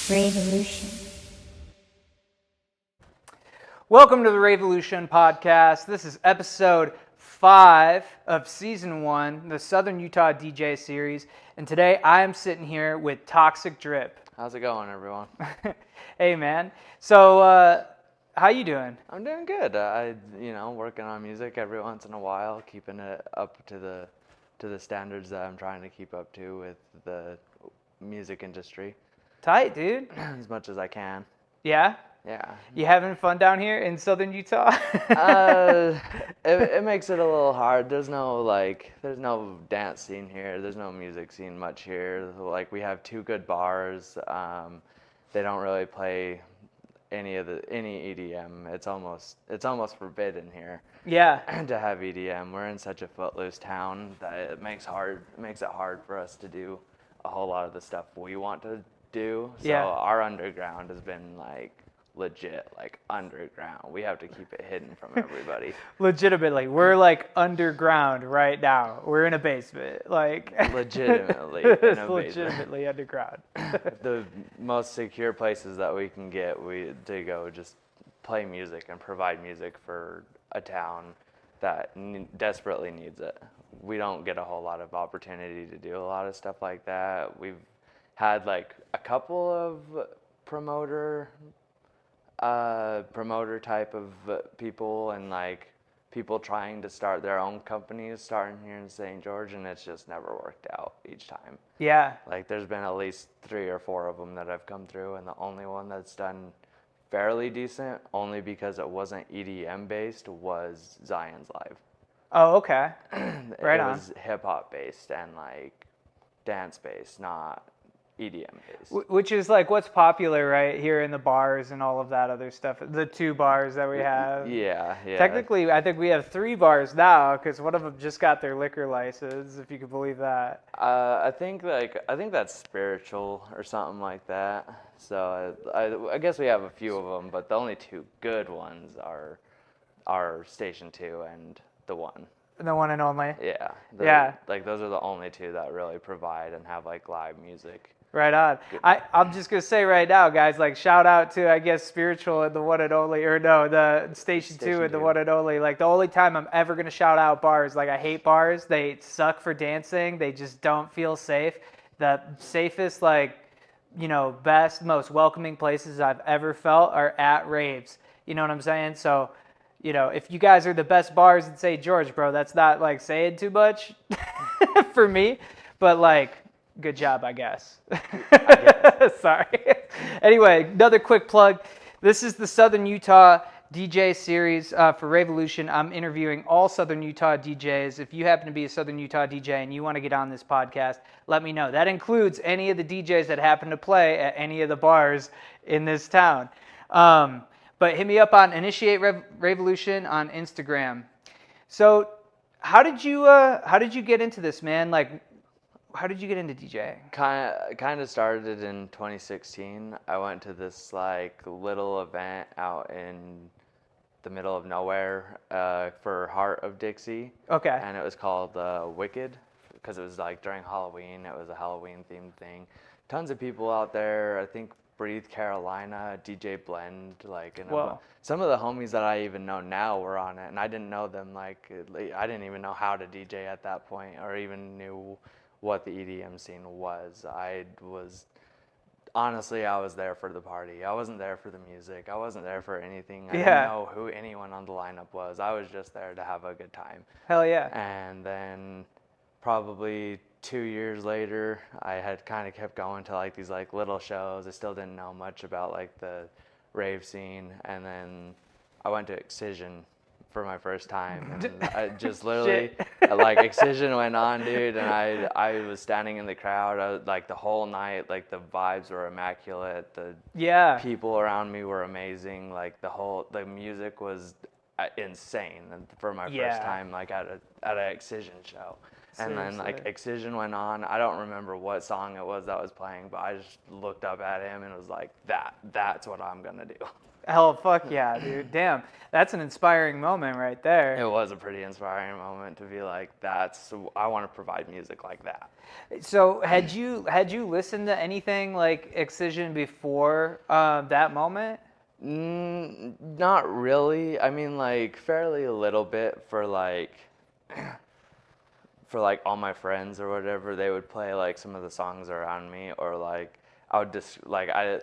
Revolution. Welcome to the Revolution podcast. This is episode 5 of season 1, the Southern Utah DJ series. And today I am sitting here with Toxic Drip. How's it going, everyone? Hey, man. So, how you doing? I'm doing good. Working on music every once in a while, keeping it up to the standards that I'm trying to keep up to with the music industry. Tight, dude. As much as I can. Yeah? Yeah. You having fun down here in Southern Utah? It makes it a little hard. There's no dance scene here. There's no music scene much here. Like, we have 2 good bars. They don't really play any EDM. It's almost forbidden here. Yeah. To have EDM. We're in such a footloose town that it makes it hard for us to do a whole lot of the stuff we want to do. So Yeah. our underground has been legit underground. We have to keep it hidden from everybody. Legitimately, we're underground right now. We're in a basement, Legitimately in a basement. legitimately underground. The most secure places that we can get to go just play music and provide music for a town that desperately needs it. We don't get a whole lot of opportunity to do a lot of stuff like that. We've had a couple of promoter type of people and people trying to start their own companies starting here in St. George, and it's just never worked out each time. Yeah. There's been at least 3 or 4 of them that have come through, and the only one that's done fairly decent, only because it wasn't EDM based, was Zion's Live. Oh, okay. Right it on. It was hip hop based and dance based, not EDM based. Which is what's popular right here in the bars and all of that other stuff. The 2 bars that we have. Yeah. Technically, I think we have 3 bars now because one of them just got their liquor license, if you could believe that. I think that's spiritual or something like that. So I guess we have a few of them, but the only 2 good ones are Station 2 and the one. The one and only. Yeah. Yeah. Those are the only 2 that really provide and have live music. Right on. I'm just going to say right now, guys, shout out to, I guess, Spiritual and the one and only, or no, the Station 2 and the one and only. The only time I'm ever going to shout out bars, I hate bars. They suck for dancing. They just don't feel safe. The safest, best, most welcoming places I've ever felt are at raves. You know what I'm saying? So, if you guys are the best bars in St. George, bro, that's not, saying too much for me. But, good job, I guess. Sorry. Anyway, another quick plug. This is the Southern Utah DJ series for Revolution. I'm interviewing all Southern Utah DJs. If you happen to be a Southern Utah DJ and you want to get on this podcast, let me know. That includes any of the DJs that happen to play at any of the bars in this town. But hit me up on Initiate Revolution on Instagram. So, how did you get into this, man? How did you get into DJing? Kind of started in 2016. I went to this little event out in the middle of nowhere for Heart of Dixie. Okay. And it was called Wicked because it was during Halloween. It was a Halloween themed thing. Tons of people out there. I think Breathe Carolina, DJ Blend, and some of the homies that I even know now were on it, and I didn't know them. I didn't even know how to DJ at that point, or even knew what the EDM scene was. I was there for the party. I wasn't there for the music. I wasn't there for anything. I didn't know who anyone on the lineup was. I was just there to have a good time. Hell yeah. And then probably 2 years later, I had kind of kept going to these little shows. I still didn't know much about the rave scene. And then I went to Excision for my first time, and I just literally Excision went on, dude, and I was standing in the crowd the whole night. The vibes were immaculate. The people around me were amazing. The music was insane. And for my first time at an Excision show. Seriously. And then Excision went on. I don't remember what song it was that was playing, but I just looked up at him and was that's what I'm gonna do. Hell, fuck yeah, dude. Damn, that's an inspiring moment right there. It was a pretty inspiring moment to be like, I want to provide music like that. So had you listened to anything like Excision before that moment? Not really. I mean, like fairly a little bit for like all my friends or whatever. They would play like some of the songs around me, or like I would just like I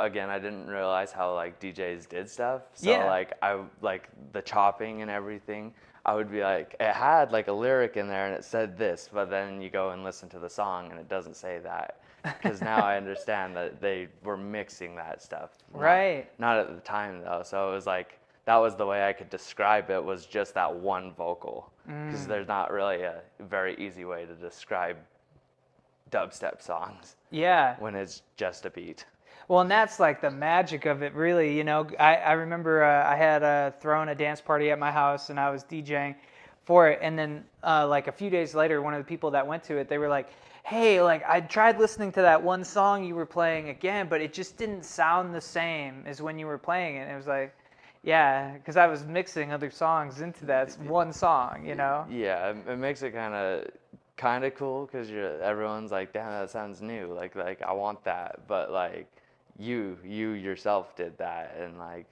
didn't realize how like DJs did stuff. So Yeah. like I like the chopping and everything. I would be like, it had like a lyric in there and it said this, but then you go and listen to the song and it doesn't say that. Because now I understand that they were mixing that stuff. Right. Not at the time though. So it was like, that was the way I could describe it, was just that one vocal. Because there's not really a very easy way to describe dubstep songs Yeah. when it's just a beat. Well, and that's like the magic of it, really. You know, I remember I had thrown a dance party at my house and I was DJing for it. And then like a few days later, one of the people that went to it, they were like, hey, like I tried listening to that one song you were playing again, but it just didn't sound the same as when you were playing it. And it was like, yeah, because I was mixing other songs into that one song, you know? Yeah, it makes it kind of cool because everyone's like, damn, that sounds new. Like I want that, but like you yourself did that, and like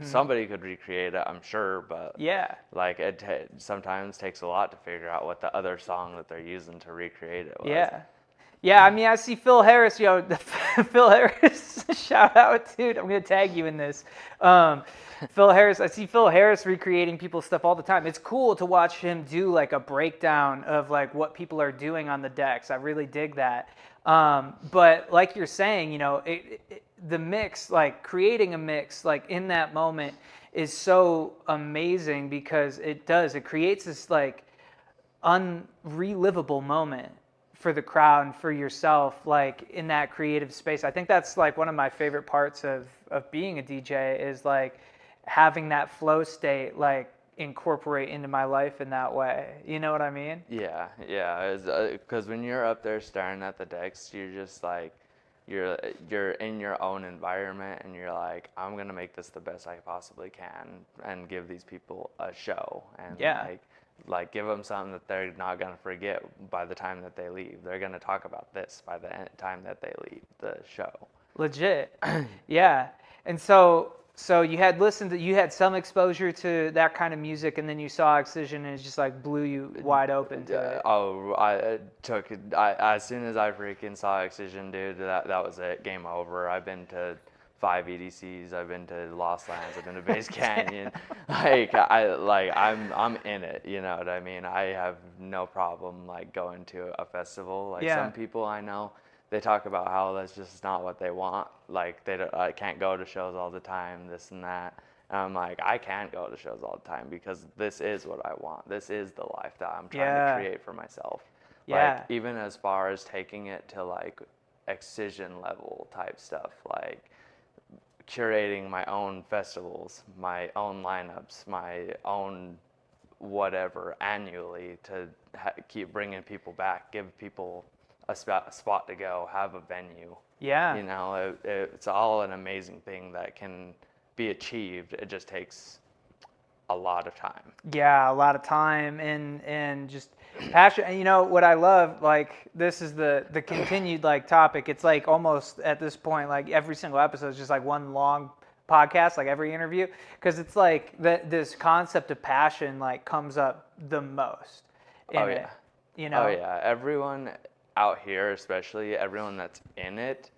somebody could recreate it, I'm sure, but Yeah. like it sometimes takes a lot to figure out what the other song that they're using to recreate it was. Yeah. Yeah, I mean, I see Phil Harris, Phil Harris, shout out, dude. I'm going to tag you in this. Phil Harris, I see Phil Harris recreating people's stuff all the time. It's cool to watch him do like a breakdown of like what people are doing on the decks. I really dig that. But like you're saying, you know, the mix, like creating a mix, like in that moment is so amazing because it creates this like unrelivable moment for the crowd and for yourself, like in that creative space. I think that's like one of my favorite parts of being a DJ is like having that flow state like incorporate into my life in that way. You know what I mean? Yeah, because when you're up there staring at the decks, you're just like, you're in your own environment, and you're like, I'm gonna make this the best I possibly can, and give these people a show, and Yeah. like give them something that they're not gonna forget by the time that they leave. They're gonna talk about this by the time that they leave the show. Legit. Yeah. And so you had some exposure to that kind of music, and then you saw Excision, and it just like blew you wide open to it. Oh, as soon as I freaking saw Excision, dude, that was it. Game over. I've been to 5 EDCs. I've been to Lost Lands. I've been to Base Canyon. I'm in it. You know what I mean? I have no problem like going to a festival. Like Yeah. some people I know, they talk about how that's just not what they want. Like I can't go to shows all the time, this and that. And I'm like, I can't go to shows all the time because this is what I want. This is the life that I'm trying Yeah. to create for myself. Yeah. Like even as far as taking it to like Excision level type stuff, like curating my own festivals, my own lineups, my own whatever annually to keep bringing people back, give people a spot to go, have a venue. Yeah. You know, it's all an amazing thing that can be achieved. It just takes a lot of time. Yeah, a lot of time and just passion. And you know what I love, like this is the continued like topic. It's like almost at this point, like every single episode is just like one long podcast, like every interview, because it's like this concept of passion like comes up the most in it. You know? Oh yeah, everyone out here, especially everyone that's in it,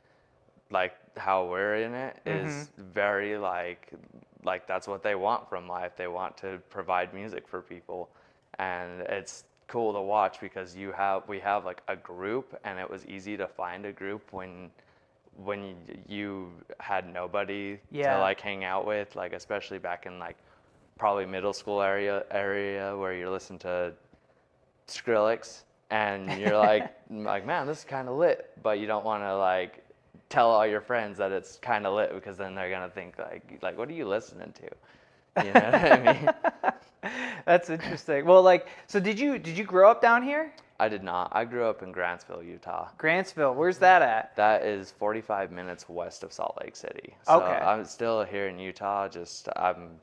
like how we're in it, is very like that's what they want from life. They want to provide music for people, and it's cool to watch because we have like a group, and it was easy to find a group when you had nobody to like hang out with, like especially back in like probably middle school area where you're listening to Skrillex and you're like man, this is kind of lit, but you don't want to like tell all your friends that it's kind of lit because then they're gonna think like what are you listening to? You know what I mean? That's interesting. Well, like, so did you grow up down here? I did not. I grew up in Grantsville, Utah. Grantsville, where's that at? That is 45 minutes west of Salt Lake City. So Okay. I'm still here in Utah, just I'm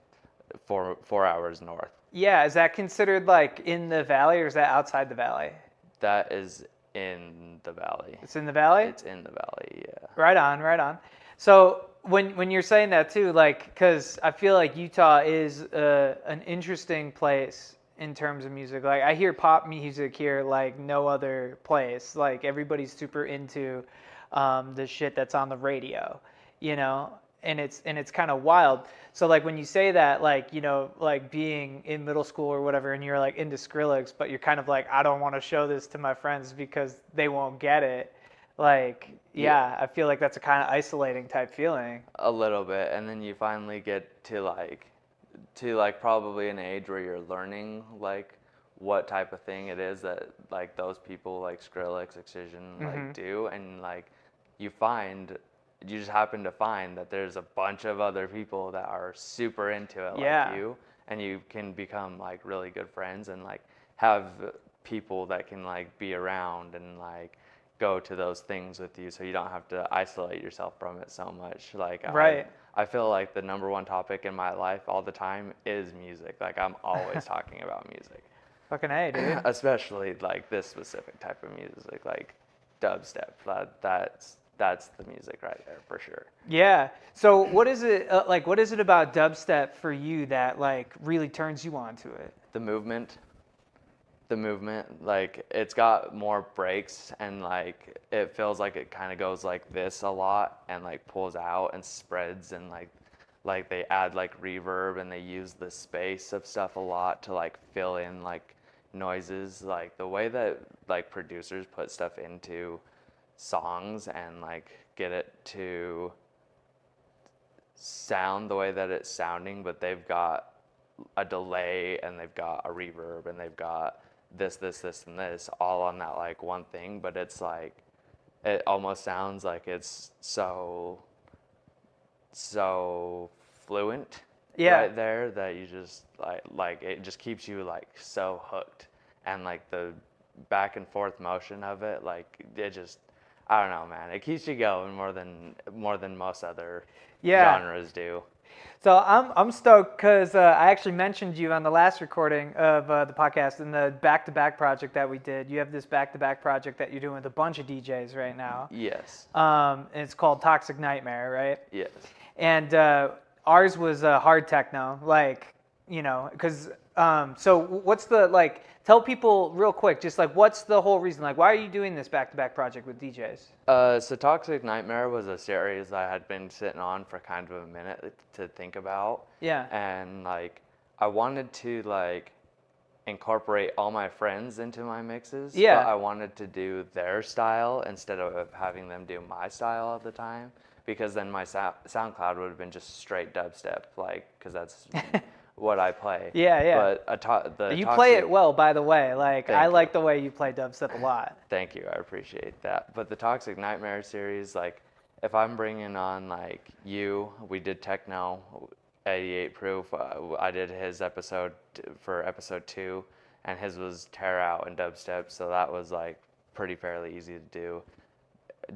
4 hours north. Yeah, is that considered like in the valley, or is that outside the valley? That is in the valley. It's in the valley? It's in the valley, yeah. Right on, right on. So when you're saying that too, like, because I feel like Utah is an interesting place in terms of music. Like, I hear pop music here like no other place. Like, everybody's super into the shit that's on the radio, you know? And it's kind of wild. So like when you say that, like, you know, like being in middle school or whatever, and you're like into Skrillex, but you're kind of like, I don't want to show this to my friends because they won't get it. Like, yeah, I feel like that's a kind of isolating type feeling. A little bit, and then you finally get to like probably an age where you're learning like what type of thing it is that like those people like Skrillex, Excision like do, and like you just happen to find that there's a bunch of other people that are super into it like you, and you can become like really good friends and like have people that can like be around and like go to those things with you, so you don't have to isolate yourself from it so much. Like, right. I feel like the number one topic in my life all the time is music. Like, I'm always talking about music. Fucking A, dude. Especially like this specific type of music, like dubstep. That's the music right there for sure. Yeah. So what is it like? What is it about dubstep for you that like really turns you on to it? The movement, like it's got more breaks, and like it feels like it kind of goes like this a lot and like pulls out and spreads, and like they add like reverb, and they use the space of stuff a lot to like fill in like noises. Like the way that like producers put stuff into songs and like get it to sound the way that it's sounding, but they've got a delay and they've got a reverb and they've got this and this all on that like one thing, but it's like it almost sounds like it's so fluent right there that you just like it just keeps you like so hooked, and like the back and forth motion of it, like it just, I don't know, man, it keeps you going more than most other genres do. So I'm stoked because I actually mentioned you on the last recording of the podcast in the back-to-back project that we did. You have this back-to-back project that you're doing with a bunch of DJs right now. Yes. And it's called Toxic Nightmare, right? Yes. And ours was hard techno, like, you know, because so what's the, like, tell people real quick, just like what's the whole reason, like why are you doing this back-to-back project with DJs? So Toxic Nightmare was a series I had been sitting on for kind of a minute to think about. Yeah. And like I wanted to like incorporate all my friends into my mixes. Yeah. But I wanted to do their style instead of having them do my style at the time, because then my SoundCloud would have been just straight dubstep, like, because that's what I play. Yeah, yeah. But you play it well, by the way. Like, I like the way you play dubstep a lot. Thank you, I appreciate that. But the Toxic Nightmare series, like, if I'm bringing on like we did techno, 88 Proof. I did his episode for episode 2, and his was tear out and dubstep, so that was like pretty fairly easy to do.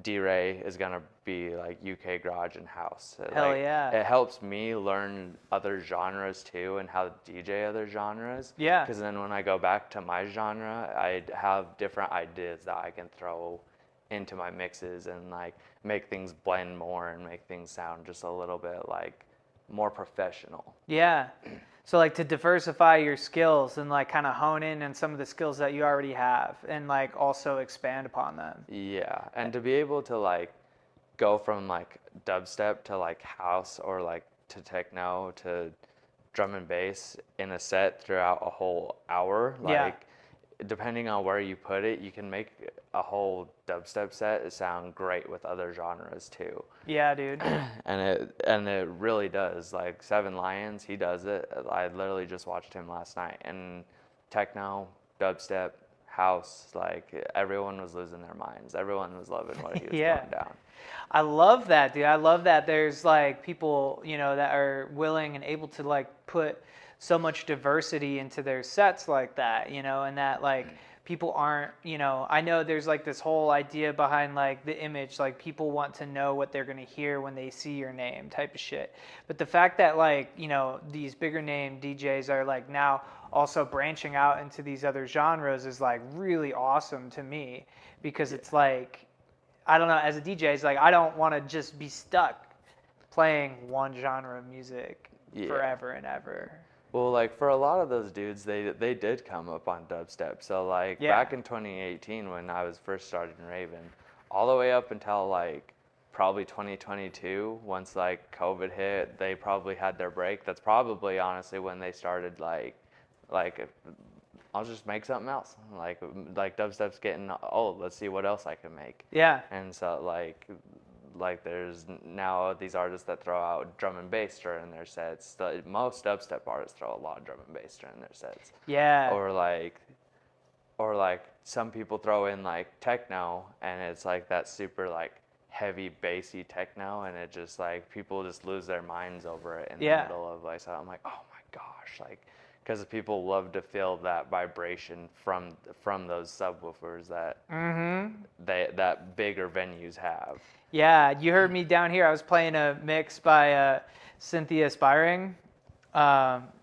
D-Ray is gonna be like UK garage and house. Hell yeah. It helps me learn other genres too, and how to DJ other genres. Yeah. Because then when I go back to my genre, I have different ideas that I can throw into my mixes and like make things blend more and make things sound just a little bit like more professional. Yeah. So like to diversify your skills and like kind of hone in on some of the skills that you already have and like also expand upon them. Yeah, and to be able to like go from like dubstep to like house or like to techno to drum and bass in a set throughout a whole hour, like depending on where you put it, you can make a whole dubstep set sound great with other genres too. Yeah, dude. And it really does. Like Seven Lions, he does it. I literally just watched him last night. And techno, dubstep, house, like everyone was losing their minds. Everyone was loving what he was throwing down. I love that, dude. I love that there's like people, you know, that are willing and able to like put so much diversity into their sets like that, you know, and that like people aren't, you know, I know there's like this whole idea behind like the image, like people want to know what they're going to hear when they see your name type of shit. But the fact that like, you know, these bigger name DJs are like now also branching out into these other genres is like really awesome to me, because it's like, I don't know, as a DJ, it's like I don't want to just be stuck playing one genre of music forever and ever. Well, like for a lot of those dudes, they did come up on dubstep. So like back in 2018 when I was first starting Raven, all the way up until like probably 2022, once like COVID hit, they probably had their break. That's probably honestly when they started like I'll just make something else. Like dubstep's getting old. Let's see what else I can make. Yeah. And so like there's now these artists that throw out drum and bass during their sets. Most dubstep artists throw a lot of drum and bass during their sets. Yeah. Or like some people throw in like techno, and it's like that super like heavy bassy techno, and it just like people just lose their minds over it in the middle of like, so I'm like, oh my gosh, like, because people love to feel that vibration from those subwoofers that that bigger venues have. Yeah, you heard me down here. I was playing a mix by Cynthia Spiring.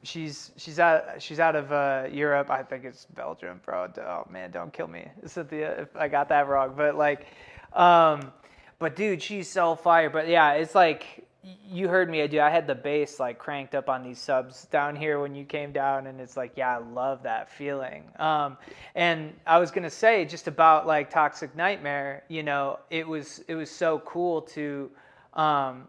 She's out of Europe. I think it's Belgium, bro. Oh man, don't kill me, Cynthia, if I got that wrong. But like, but dude, she's so fire. But yeah, it's like you heard me. I had the bass like cranked up on these subs down here when you came down, and it's like, yeah, I love that feeling. And I was gonna say just about like Toxic Nightmare. You know, it was so cool to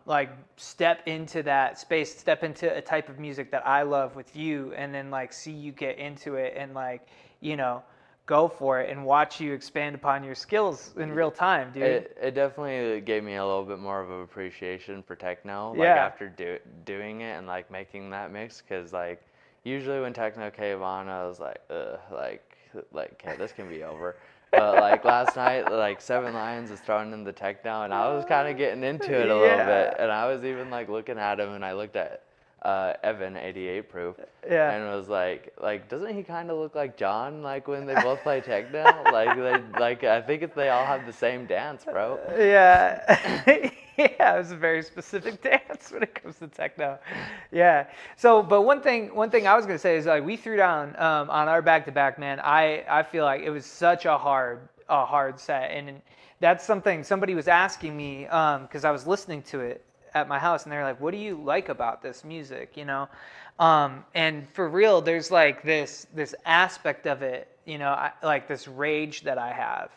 like step into that space, step into a type of music that I love with you, and then like see you get into it and like, you know, go for it and watch you expand upon your skills in real time, dude. It definitely gave me a little bit more of an appreciation for techno, like after doing it and like making that mix, because like usually when techno came on, I was like, like okay, this can be over. But like last night, like Seven Lions was throwing in the techno, and I was kind of getting into it a little bit, and I was even like looking at him, and I looked at Evan 88 Proof, and was like doesn't he kind of look like John, like when they both play techno? like I think they all have the same dance, bro. Yeah. Yeah, it was a very specific dance when it comes to techno. Yeah. So, but one thing I was gonna say is like we threw down on our back-to-back, man. I feel like it was such a hard set, and that's something somebody was asking me because I was listening to it at my house, and they're like, "What do you like about this music?" You know, and for real, there's like this aspect of it, you know, like this rage that I have,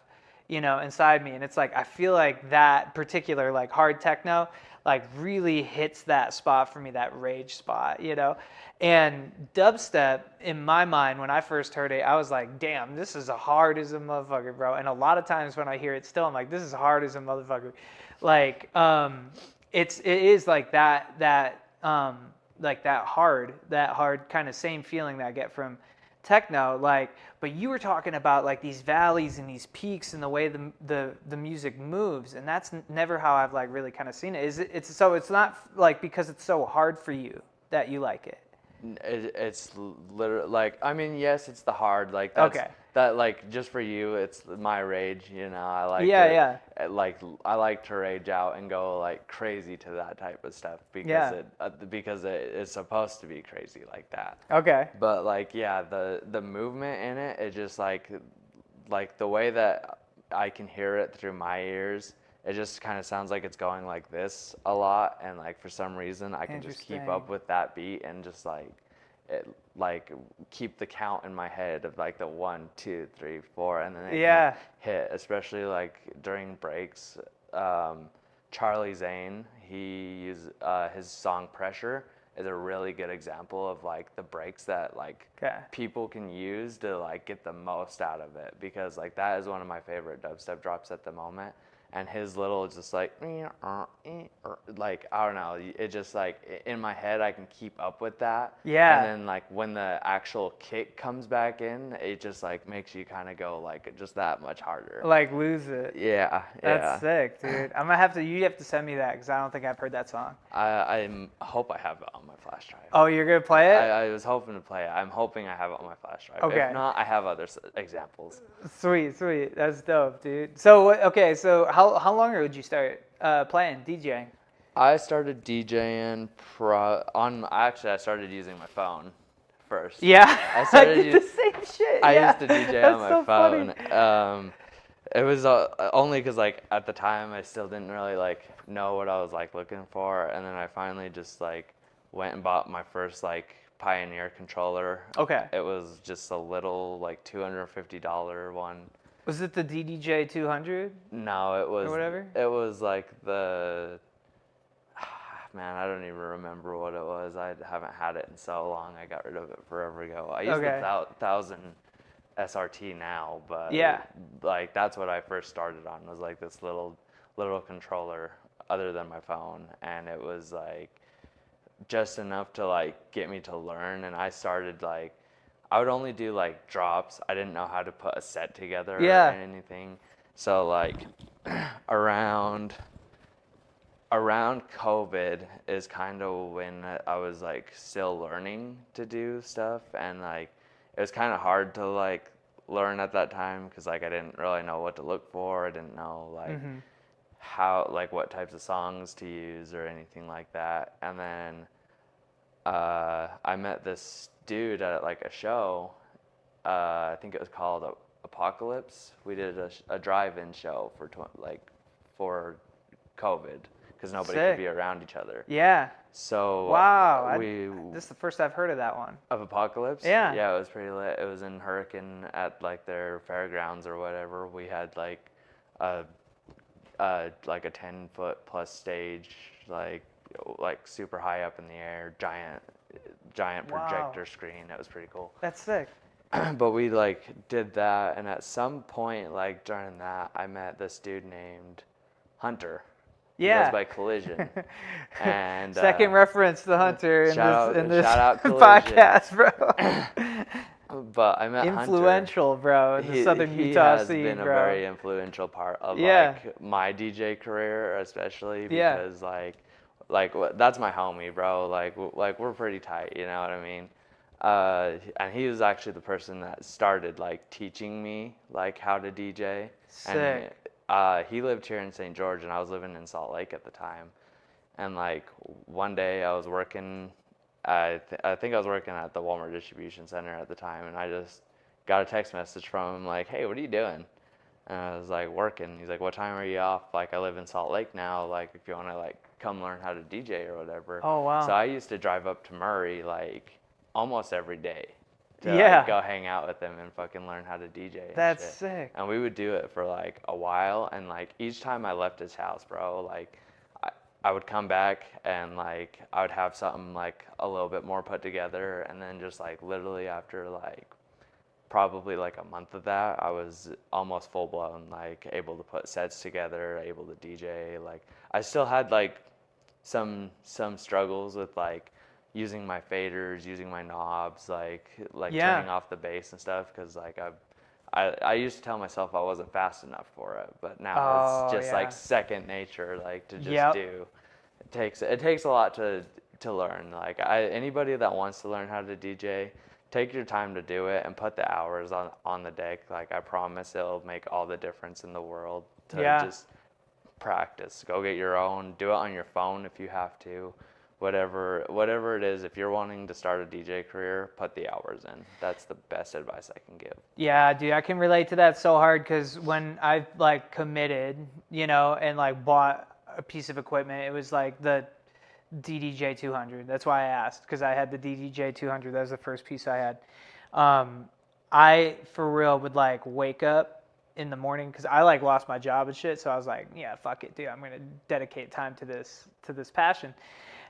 you know, inside me, and it's like I feel like that particular like hard techno like really hits that spot for me, that rage spot, you know. And dubstep, in my mind, when I first heard it, I was like, damn, this is hard as a motherfucker, bro. And a lot of times when I hear it still, I'm like, this is hard as a motherfucker. Like, it is like that hard kind of same feeling that I get from techno, like, but you were talking about like these valleys and these peaks and the way the music moves, and that's never how I've like really kind of seen it. It's not like because it's so hard for you that you like it. It's literally like, I mean, yes, it's the hard, like that's that, like, just for you, it's my rage, you know. I like like I like to rage out and go like crazy to that type of stuff because it is supposed to be crazy like that. Okay. But like the movement in it, it just like the way that I can hear it through my ears, it just kind of sounds like it's going like this a lot, and like for some reason I can just keep up with that beat and just like keep the count in my head of like the 1, 2, 3, 4, and then it can hit, especially like during breaks. Charlie Zane, he used his song Pressure is a really good example of like the breaks that like people can use to like get the most out of it, because like that is one of my favorite dubstep drops at the moment. and his little just like I don't know, it just like in my head I can keep up with that. Yeah. And then like when the actual kick comes back in, it just like makes you kind of go like just that much harder. Like lose it. Yeah, That's sick, dude. I'm gonna have to. You have to send me that because I don't think I've heard that song. I hope I have it on my flash drive. Oh, you're gonna play it? I was hoping to play it. I'm hoping I have it on my flash drive. Okay. If not, I have other examples. Sweet. That's dope, dude. So okay, so how long ago did you start playing DJing? I started DJing I started using my phone first. Yeah, I did the same shit. I yeah. used to DJ That's on my so phone. Funny. It was only because like at the time I still didn't really like know what I was like looking for, and then I finally just like went and bought my first like Pioneer controller. Okay. It was just a little like $250 one. Was it the DDJ 200? No, it was. Or whatever? It was like the. Man, I don't even remember what it was. I haven't had it in so long. I got rid of it forever ago. I use the 1000 SRT now, but yeah, like that's what I first started on, was like this little controller other than my phone, and it was like just enough to like get me to learn. And I started like I would only do like drops. I didn't know how to put a set together or anything. So like around COVID is kind of when I was like still learning to do stuff, and like it was kind of hard to like learn at that time because like I didn't really know what to look for. I didn't know like how like what types of songs to use or anything like that. And then I met this dude at like a show. I think it was called Apocalypse. We did a drive-in show for COVID. Because nobody could be around each other. Yeah. So wow, this is the first I've heard of that one. Of Apocalypse? Yeah. Yeah, it was pretty lit. It was in Hurricane at like their fairgrounds or whatever. We had like a 10-foot plus stage, like super high up in the air, giant projector screen. It was pretty cool. That's sick. But we like did that, and at some point like during that, I met this dude named Hunter. Yeah. He goes by Collision. And second reference to Hunter in this podcast, bro. But I met influential, Hunter. Bro, in the Southern Utah scene, bro. He has been a very influential part of like my DJ career, especially because like that's my homie, bro. Like we're pretty tight, you know what I mean? And he was actually the person that started like teaching me like how to DJ. Sick. And he lived here in St. George, and I was living in Salt Lake at the time. And like one day I was working, I think I was working at the Walmart distribution center at the time, and I just got a text message from him like, "Hey, what are you doing?" And I was like, "Working." He's like, "What time are you off? Like, I live in Salt Lake now. Like, if you want to like come learn how to DJ or whatever." Oh wow. So I used to drive up to Murray like almost every day to like, go hang out with him and fucking learn how to DJ. And that's shit. sick. And we would do it for like a while, and like each time I left his house, bro, like I would come back and like I would have something like a little bit more put together, and then just like literally after like probably like a month of that, I was almost full blown like able to put sets together, able to DJ. Like I still had like some struggles with like using my faders, using my knobs, like turning off the bass and stuff, because like I used to tell myself I wasn't fast enough for it, but now it's just like second nature, like to just do. It takes a lot to learn. Like anybody that wants to learn how to DJ, take your time to do it and put the hours on the deck. Like I promise it'll make all the difference in the world to just practice. Go get your own, do it on your phone if you have to. Whatever it is, if you're wanting to start a DJ career, put the hours in. That's the best advice I can give. Yeah, dude, I can relate to that so hard, because when I like committed, you know, and like bought a piece of equipment, it was like the DDJ 200. That's why I asked, because I had the DDJ 200. That was the first piece I had. I for real would like wake up in the morning, because I like lost my job and shit. So I was like, yeah, fuck it, dude. I'm gonna dedicate time to this passion.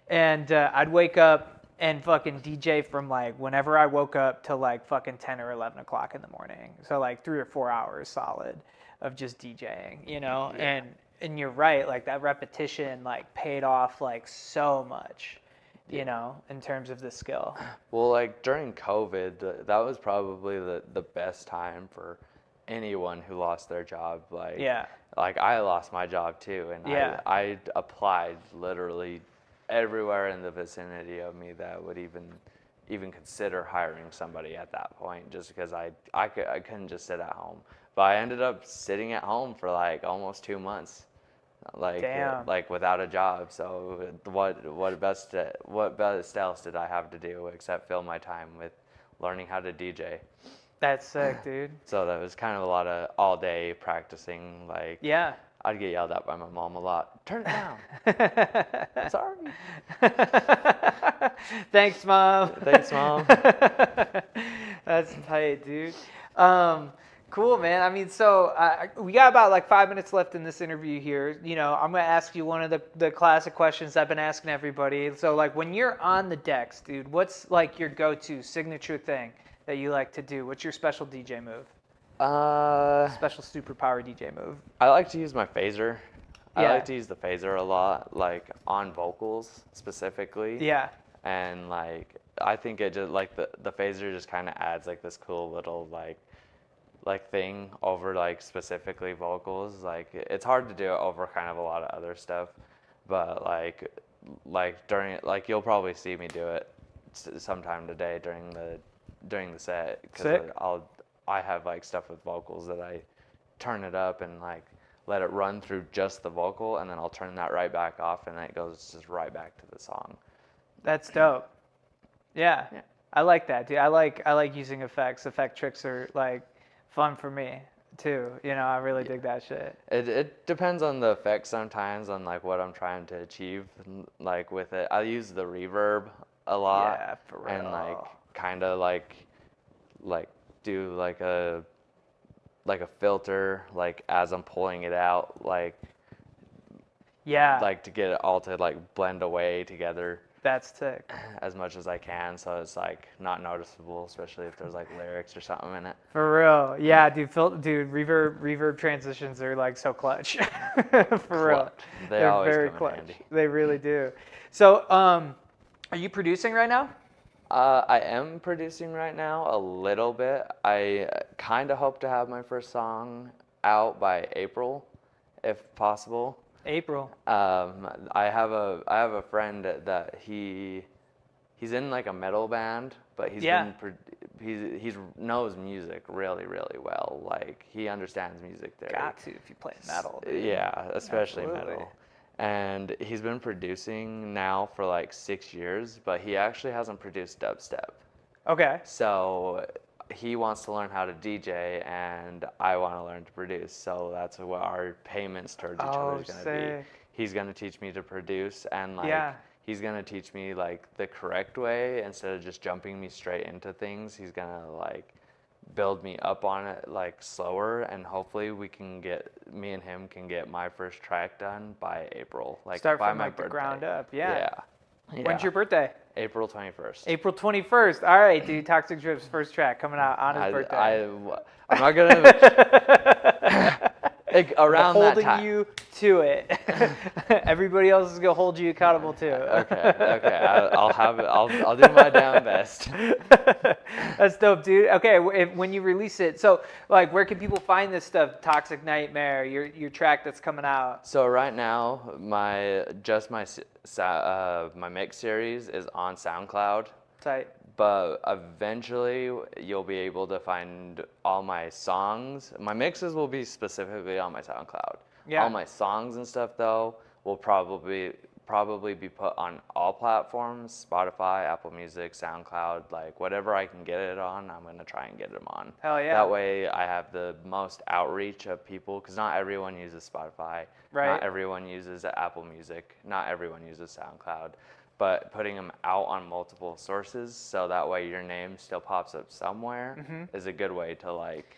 And I'd wake up and fucking DJ from like whenever I woke up till like fucking 10 or 11 o'clock in the morning. So like 3 or 4 hours solid of just DJing, you know? Yeah. and you're right, like that repetition like paid off like so much, you know, in terms of the skill. Well, like during COVID, that was probably the best time for anyone who lost their job. Like, Yeah. like I lost my job too, and Yeah. I applied literally everywhere in the vicinity of me that would even consider hiring somebody at that point, just because I couldn't just sit at home. But I ended up sitting at home for like almost 2 months, Damn. like without a job. So what best else did I have to do except fill my time with learning how to DJ? That's sick, dude. So that was kind of a lot of all day practicing. Like, Yeah. I'd get yelled at by my mom a lot. Turn it down. I'm sorry. Thanks, Mom. Thanks, Mom. That's tight, dude. Cool, man. I mean, so we got about like 5 minutes left in this interview here. You know, I'm going to ask you one of the classic questions I've been asking everybody. So, like, when you're on the decks, dude, what's like your go-to signature thing that you like to do? What's your special DJ move? Special superpower DJ move. I like to use my phaser. I Yeah. like to use the phaser a lot, like on vocals specifically. Yeah. And like, I think it just like the phaser just kind of adds like this cool little like thing over like specifically vocals. Like it's hard to do it over kind of a lot of other stuff, but like during like you'll probably see me do it sometime today during the set, because I have like stuff with vocals that I turn it up and like let it run through just the vocal, and then I'll turn that right back off, and then it goes just right back to the song. That's dope. Yeah. Yeah. I like that, dude. I like using effects. Effect tricks are like fun for me too. You know, I really dig that shit. It depends on the effect sometimes, on like what I'm trying to achieve. Like with it, I use the reverb a lot. Yeah, for real. And like kind of like do like a filter like as I'm pulling it out, like to get it all to like blend away together. That's sick. As much as I can, so it's like not noticeable, especially if there's like lyrics or something in it. For real. Yeah, dude, reverb transitions are like so clutch. For real. They're always very come in clutch. handy. They really do. So, are you producing right now? I am producing right now a little bit. I kind of hope to have my first song out by April, if possible. April. I have a friend that he's in like a metal band, but he's knows music really, really well. Like he understands music theory. Got to if you play metal. Dude. Yeah, especially Absolutely. metal. And he's been producing now for like 6 years, but he actually hasn't produced dubstep. Okay. So he wants to learn how to DJ, and I want to learn to produce. So that's what our payments towards each other is going to be. He's going to teach me to produce, and like he's going to teach me like the correct way instead of just jumping me straight into things. He's going to like build me up on it like slower, and hopefully me and him can get my first track done by April. Like start by from my like the birthday. ground up. Yeah. Yeah. When's your birthday? April 21st. April 21st. All right, dude. Toxic Drip's first track coming out on his birthday. I'm not gonna around that time. Holding you to it. Everybody else is gonna hold you accountable too. Okay. I'll have it. I'll do my damn best. That's dope, dude. Okay, when you release it, so like, where can people find this stuff? Toxic Nightmare, your track that's coming out. So right now, my mix series is on SoundCloud. Tight. But eventually, you'll be able to find all my songs. My mixes will be specifically on my SoundCloud. Yeah. All my songs and stuff, though, will probably be put on all platforms: Spotify, Apple Music, SoundCloud, like whatever I can get it on, I'm gonna try and get them on. Hell yeah. That way, I have the most outreach of people, because not everyone uses Spotify. Right. Not everyone uses Apple Music. Not everyone uses SoundCloud. But putting them out on multiple sources, so that way your name still pops up somewhere, is a good way to like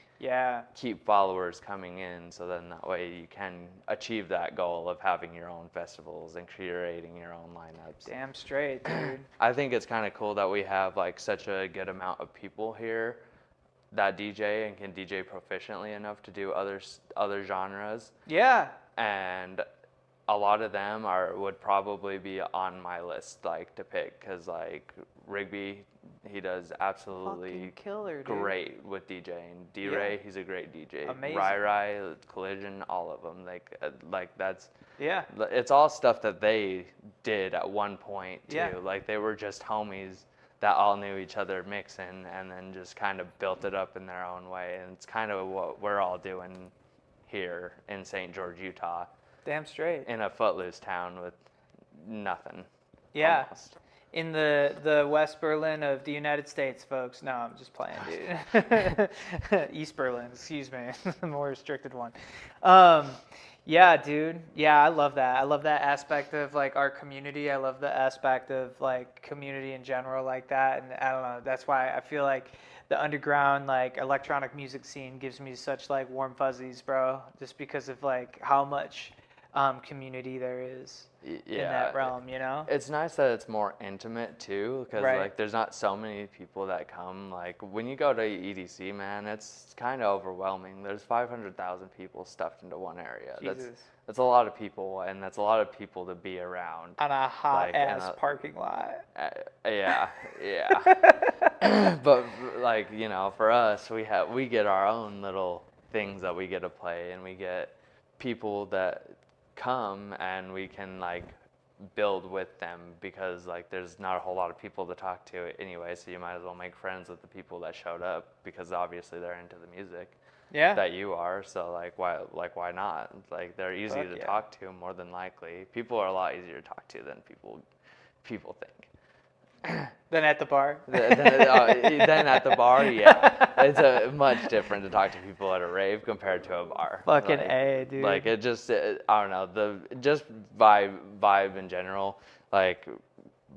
keep followers coming in. So then that way you can achieve that goal of having your own festivals and curating your own lineups. Damn straight, dude. I think it's kind of cool that we have like such a good amount of people here that DJ and can DJ proficiently enough to do other genres. Yeah. And a lot of them would probably be on my list, like, to pick, because, like, Rigby, he does absolutely Fucking killer, dude. great with DJing. D-Ray, he's a great DJ. Amazing. Rai, Collision, all of them. Like that's... Yeah. It's all stuff that they did at one point, too. Yeah. Like, they were just homies that all knew each other mixing and then just kind of built it up in their own way. And it's kind of what we're all doing here in St. George, Utah. Damn straight. In a footloose town with nothing. Yeah. Almost. In the West Berlin of the United States, folks. No, I'm just playing, dude. East Berlin, excuse me. The more restricted one. Yeah, dude. Yeah, I love that. I love that aspect of, like, our community. I love the aspect of, like, community in general like that. And I don't know, that's why I feel like the underground, like, electronic music scene gives me such, like, warm fuzzies, bro. Just because of, like, how much community there is in that realm, you know? It's nice that it's more intimate too, because Right. like there's not so many people that come. Like when you go to EDC, man, it's kind of overwhelming. There's 500,000 people stuffed into one area. Jesus. That's a lot of people, and that's a lot of people to be around. On a hot Like, ass parking lot. Yeah. But like, you know, for us, we get our own little things that we get to play, and we get people that come and we can like build with them, because like there's not a whole lot of people to talk to anyway, so you might as well make friends with the people that showed up, because obviously they're into the music that you are. So like why not? Like they're easy to talk to, more than likely. People are a lot easier to talk to than people think. Than at the bar? Then at the bar, yeah. It's much different to talk to people at a rave compared to a bar. Fucking like, A, dude. Like, it just, I don't know, just vibe in general. Like,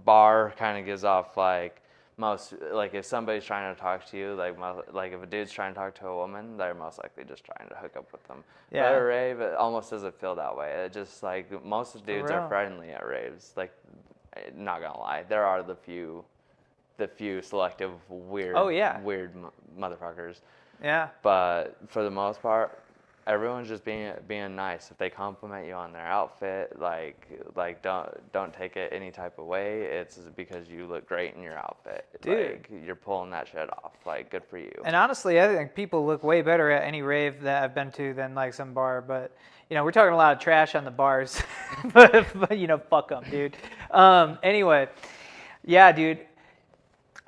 bar kind of gives off, like, like, if somebody's trying to talk to you, like if a dude's trying to talk to a woman, they're most likely just trying to hook up with them. Yeah. But at a rave, it almost doesn't feel that way. It just, like, most of the dudes are friendly at raves. Like, not gonna lie, there are the few selective weird motherfuckers. Yeah. But for the most part, everyone's just being nice. If they compliment you on their outfit, like don't take it any type of way. It's because you look great in your outfit. Dude. Like, you're pulling that shit off. Like, good for you. And honestly, I think people look way better at any rave that I've been to than like some bar. But you know, we're talking a lot of trash on the bars. but you know, fuck them, dude. Anyway, yeah, dude.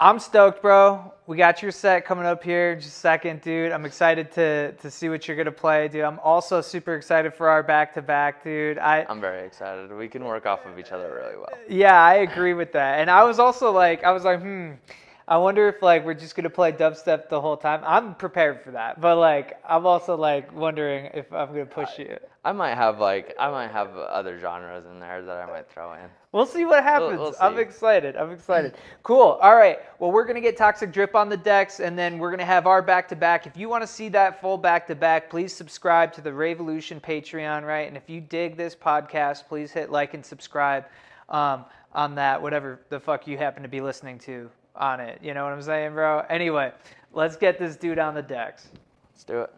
I'm stoked, bro. We got your set coming up here in just a second, dude. I'm excited to see what you're going to play, dude. I'm also super excited for our back-to-back, dude. I'm very excited. We can work off of each other really well. Yeah, I agree with that. And I was also like, I wonder if like we're just going to play dubstep the whole time. I'm prepared for that. But like, I'm also like wondering if I'm going to push you. I might have other genres in there that I might throw in. We'll see what happens. We'll see. I'm excited. Cool. All right. Well, we're going to get Toxic Drip on the decks, and then we're going to have our back-to-back. If you want to see that full back-to-back, please subscribe to the Raveolution Patreon, right? And if you dig this podcast, please hit like and subscribe on that, whatever the fuck you happen to be listening to on it. You know what I'm saying, bro? Anyway, let's get this dude on the decks. Let's do it.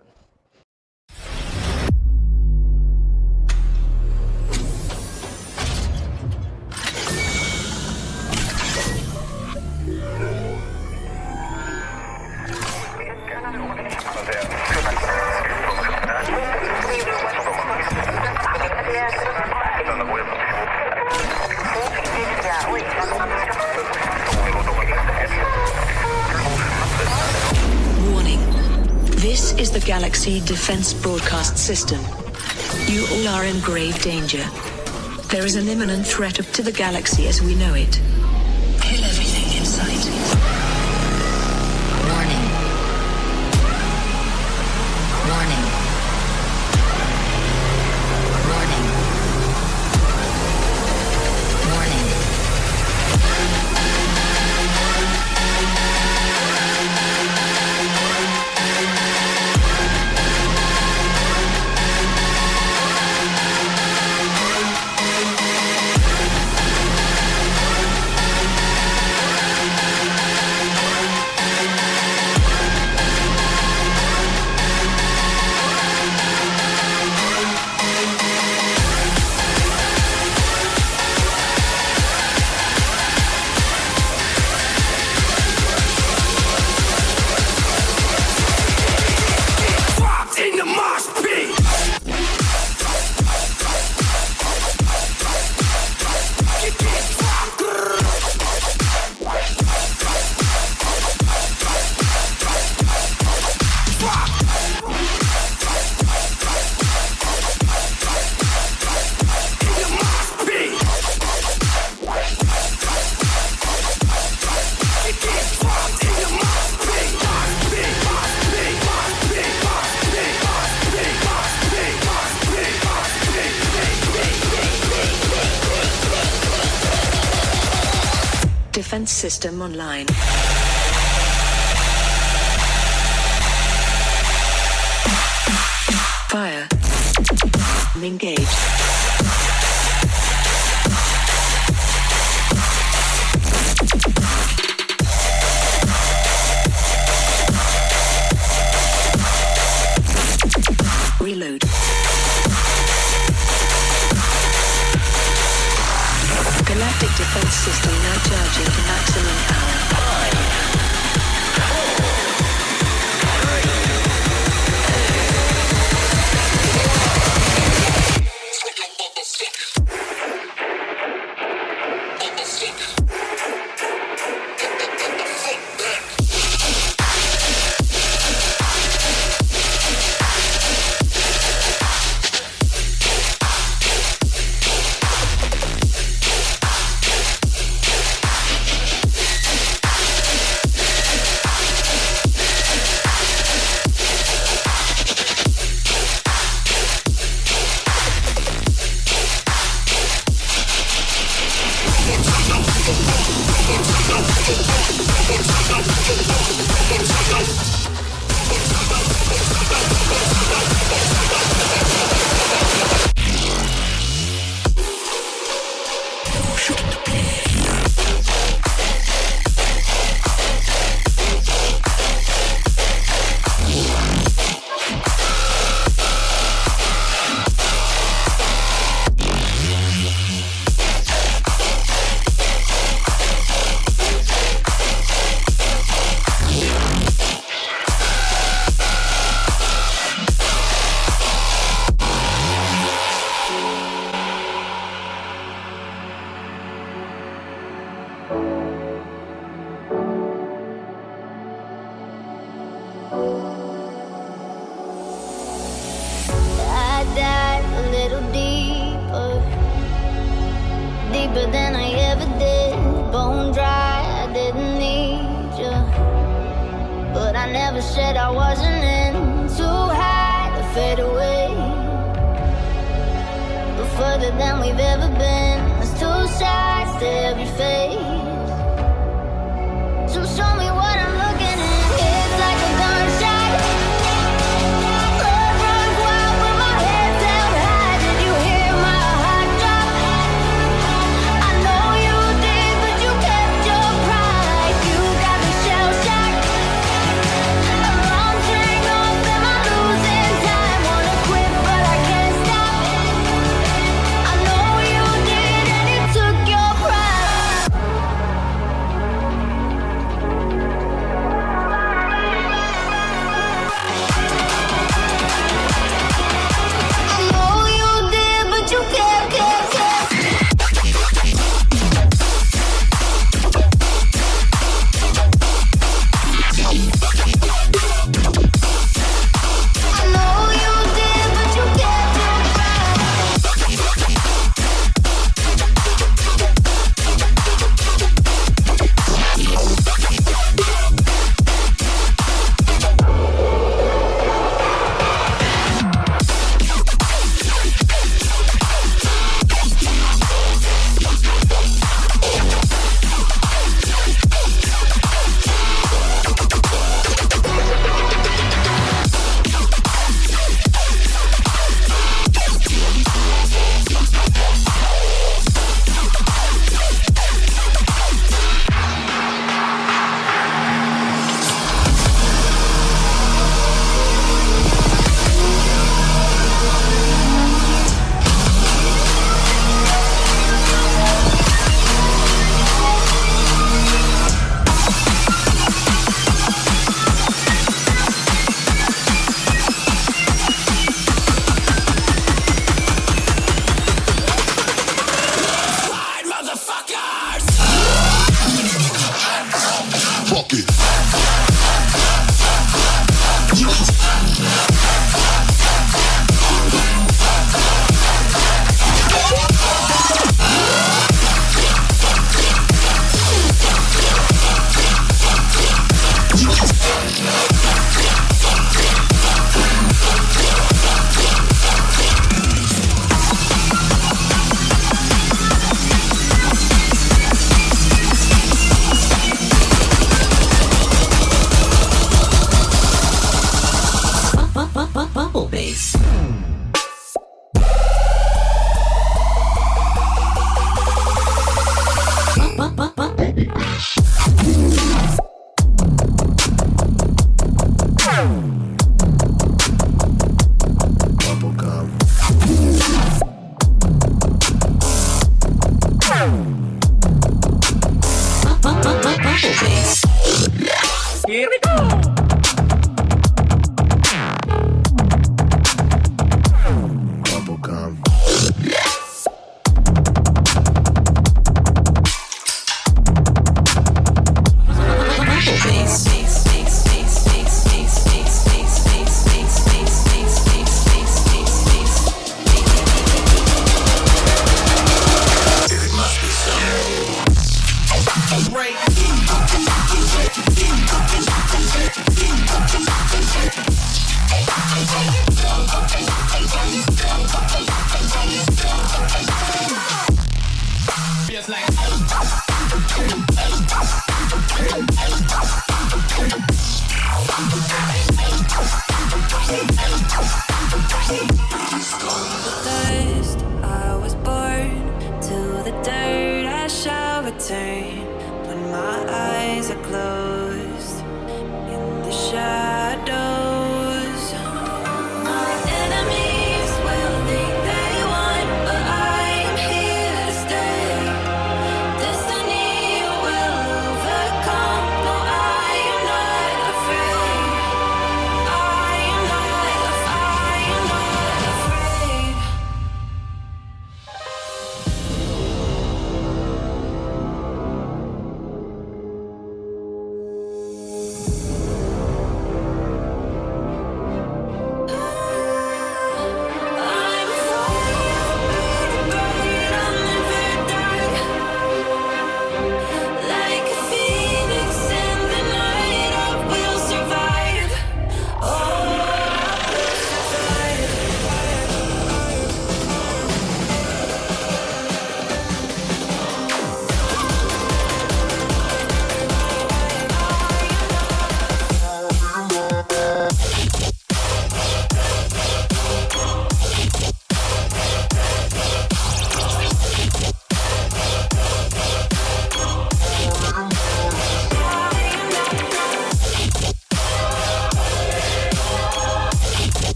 Warning. This is the Galaxy Defense Broadcast System. You all are in grave danger. There is an imminent threat to the galaxy as we know it. Kill everything in sight. Warning. Warning. Warning. Warning. Defense system online. Fire. Engage. Reload. Galactic defense system now charging to maximum power. Than I ever did. Bone dry, I didn't need you, but I never said I wasn't in. Too high to fade away, but further than we've ever been. There's two sides to every face, so show me what I'm looking at. It's like a gunshot. Blood runs wild, but my head's held high. Did you hear my heart drop? I know you did, but you kept your pride. You got me shell-shocked. Alarm rang off, am I losing time? Wanna quit, but I can't stop. I know you did, and it took your pride.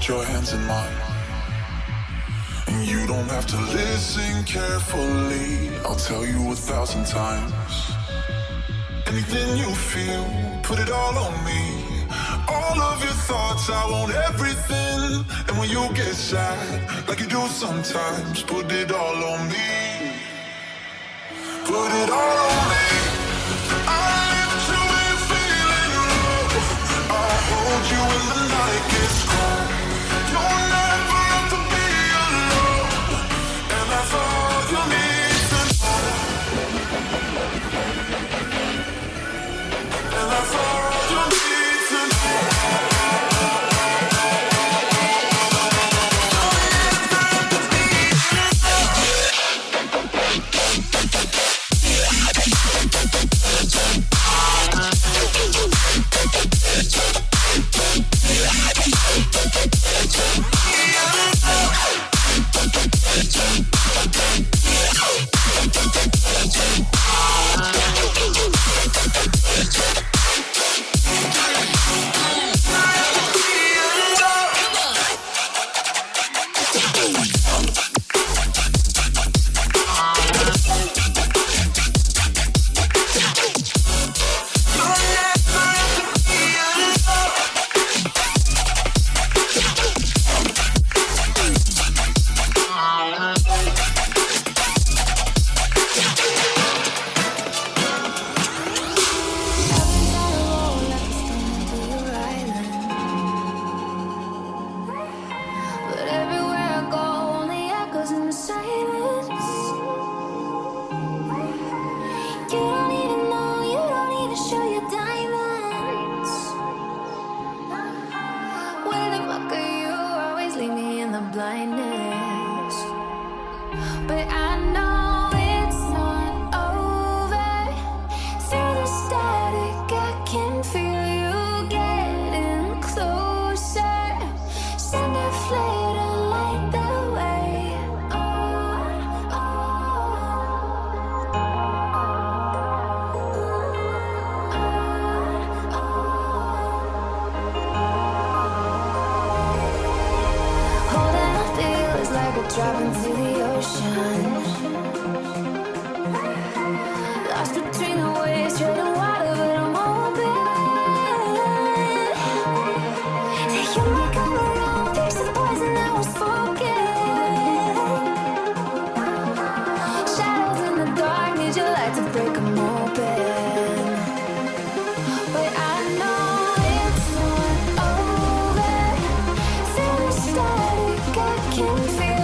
put your hands in mine. And you don't have to listen carefully. I'll tell you 1,000 times. Anything you feel, put it all on me. All of your thoughts, I want everything. And when you get sad, like you do sometimes, put it all on me. Put it all on me. I lift you when you're feeling low. I'll hold you when the night gets cold. You'll never have to be alone. And that's all you need to know. And that's all you need to know. Drop into the ocean, lost between the waves, treading water, but I'm open. That you might come around, fix the poison that was spoken. Shadows in the dark, need your light to break them open. But I know it's not over. Feel the static, I can feel.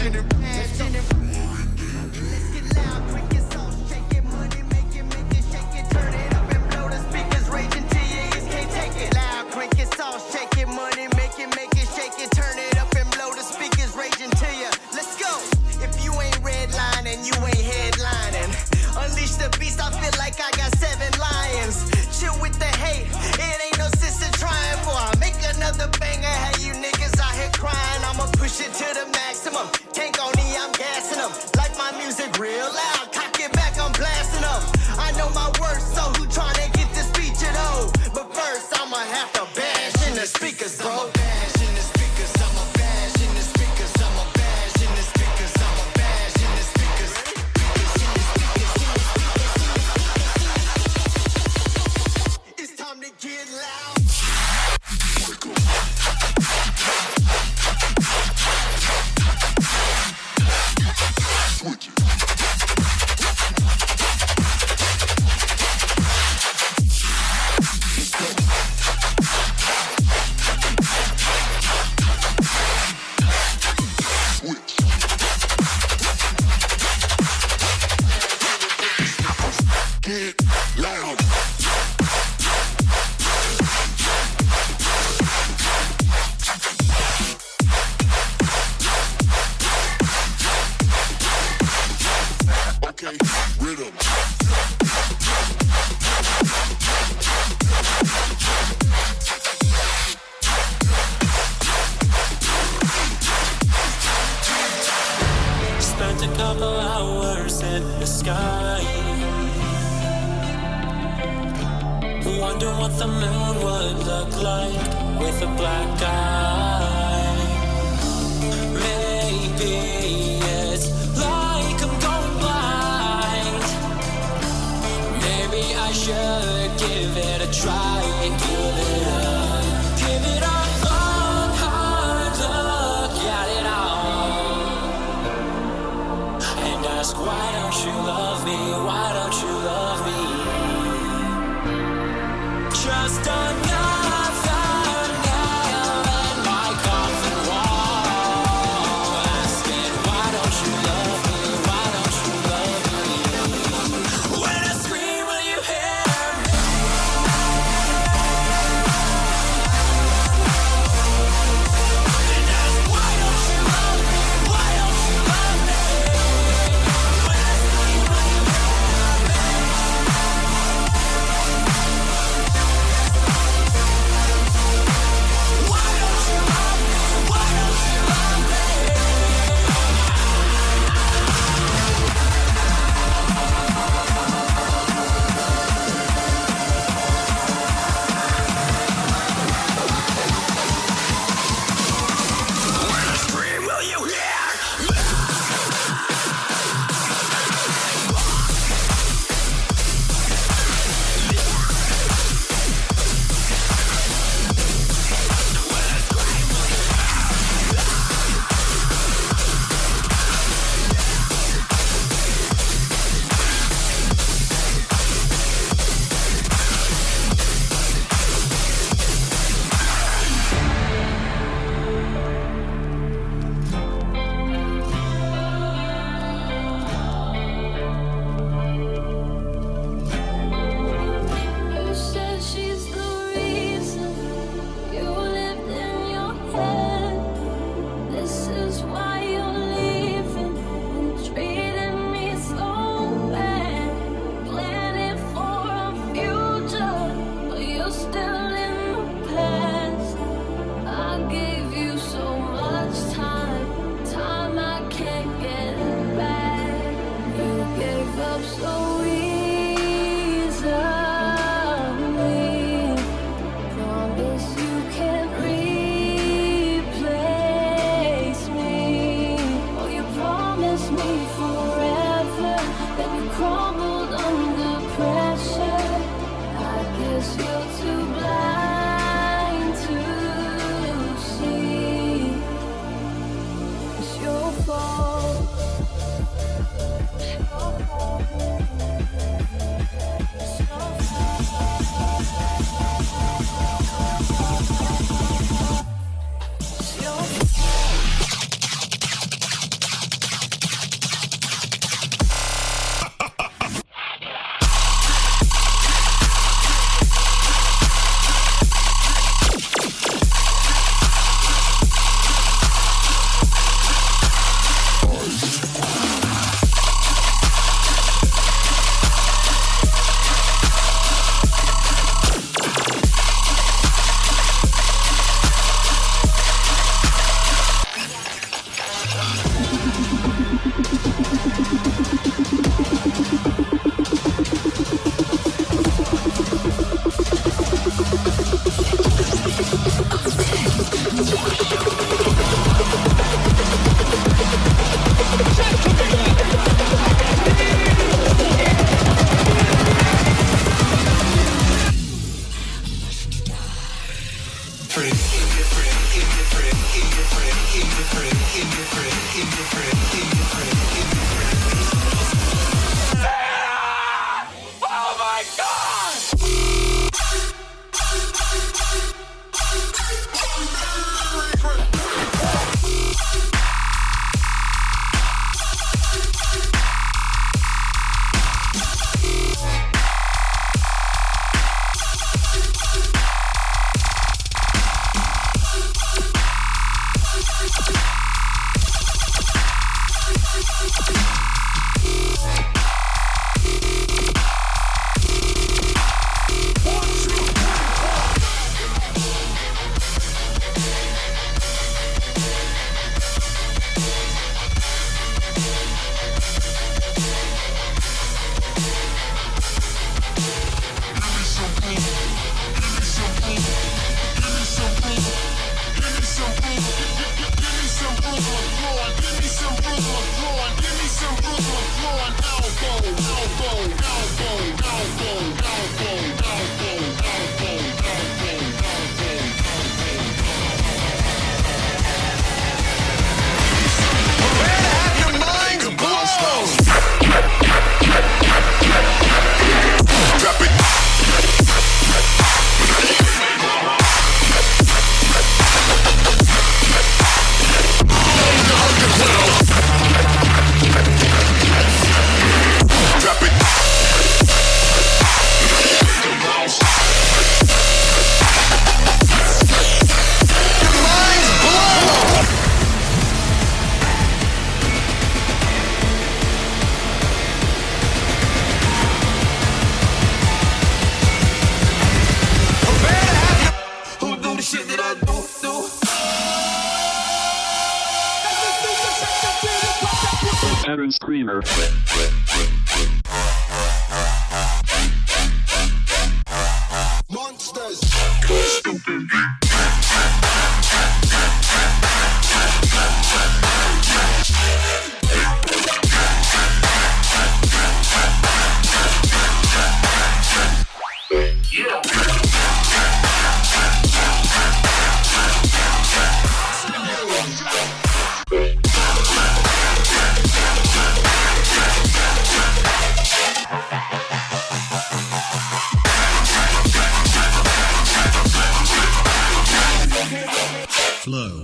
passion and passion and let's get loud, quick and soft, shake it, money, make it, shake it, turn it up and blow the speakers, raging till your ears can't take it. Loud, quick and soft, shake it, money, make it, shake it, turn it up and blow the speakers, raging till you. Let's go. If you ain't redlining, you ain't headlining. Unleash the beast, I feel like I got 7 lions. Chill with the hate, it ain't no sense in trying. For I make another banger, hey you niggas out here crying. I'ma push it to the maximum. Tank on me, I'm gassing them. Like my music real loud, cock it back, I'm blasting them. I know my worth, so who tryna get this feature though? But first, I'ma have to bash in the speakers, bro. Bash in the speakers, I'ma bash in the speakers, I'ma bash in the speakers, I'ma bash in the speakers. It's time to get loud. Switch it. Get loud. Okay, rhythm. Spent a couple hours in the sky. Wonder what the moon would look like with a black eye. Maybe it's like I'm going blind. Maybe I should give it a try and give it up. Give it a long, hard look at it all. And ask, why don't you love me? Why don't you love me? Just another nail in my coffin wall. Asking, why don't you love me? Why don't you love me? When I scream, will you hear me? And ask, why don't you love me? Why don't you love me? When I scream, will you hear me? Aaron Screamer. Flow.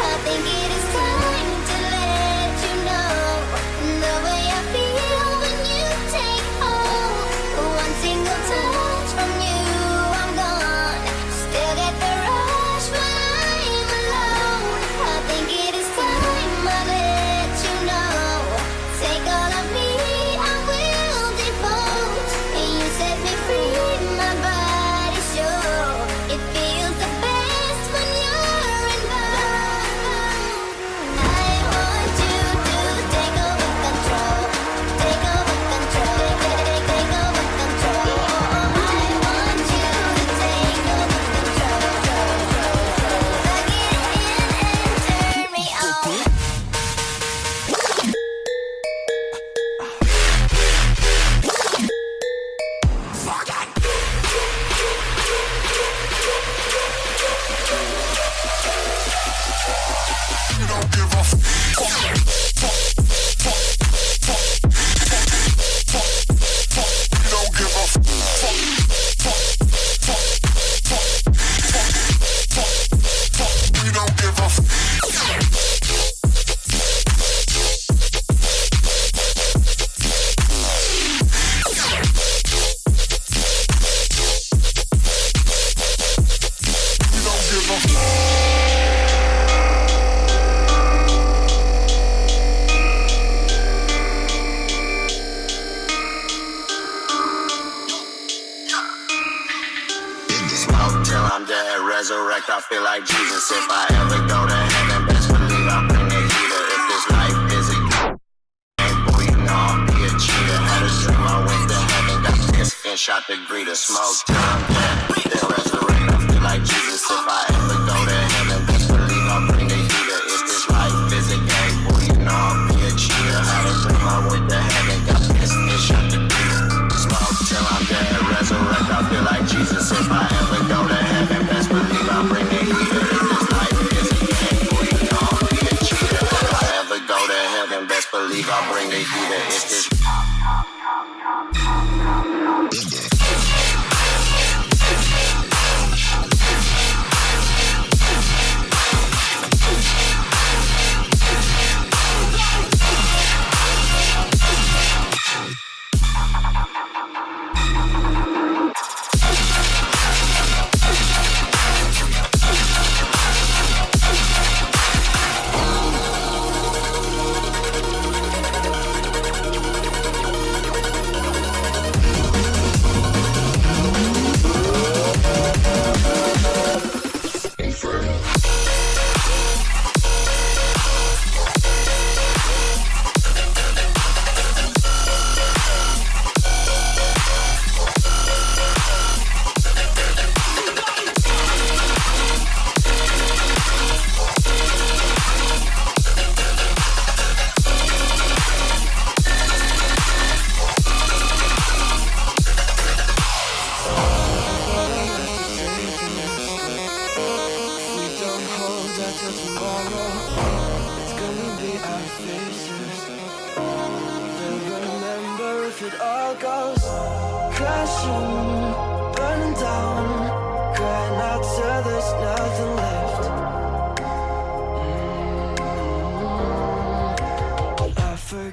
I think it is time to let you know the way I feel when you take hold. One single touch from you, I'm gone. Still get the rush when I'm alone. I think it is time I let you know. Take all of me, I will devote. And you set me free, my body's sure. It feels the best when you're involved. I want you to take over control. Take over control. Take over control. I want you to take over control. Plug it in and turn me on. Smoke till I'm dead, resurrect, I feel like Jesus. If I ever go to heaven, best believe I'll bring the heater. If this life is a game, boy, you know I'll be a cheater. Had a dream, I went to heaven, got pissed and shot the greeter. Smoke till I'm dead, then resurrect, I feel like Jesus. If I ever go to heaven, best believe I'll bring the heater. If this life is a game, boy, you know I'll be a cheater. Had a dream, I went to heaven, got pissed and shot the greeter. Smoke till I'm dead, resurrect, I feel like Jesus. If I ever go to heaven, best believe I'll bring the heater. If this life is a game, boy, you know I'll be a cheater. If I ever go to heaven, heaven. Best believe I'll bring the heater. If this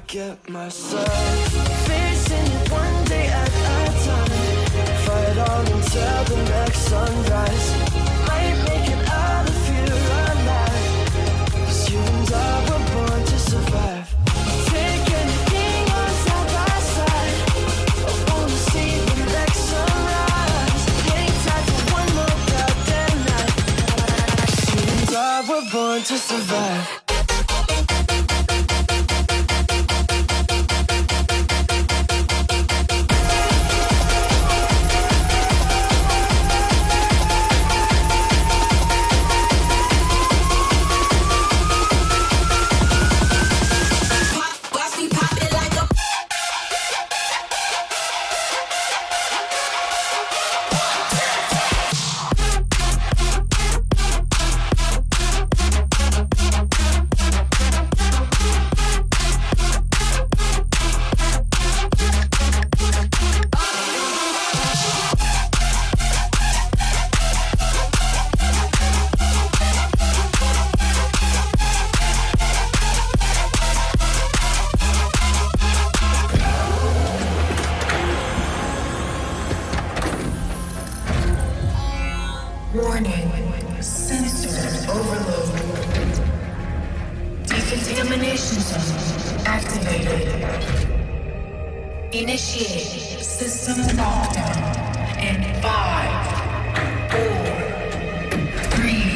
Get myself facing it one day at a time. Fight on until the next sunrise. Might make it out of here alive. 'Cause you and I were born to survive. Take anything on side by side. I wanna see the next sunrise. Ain't time for one more goddamn night. 'Cause you and I were born to survive. Warning. Sensor overload. Decontamination zone activated. Initiate system lockdown in 5, 4, 3,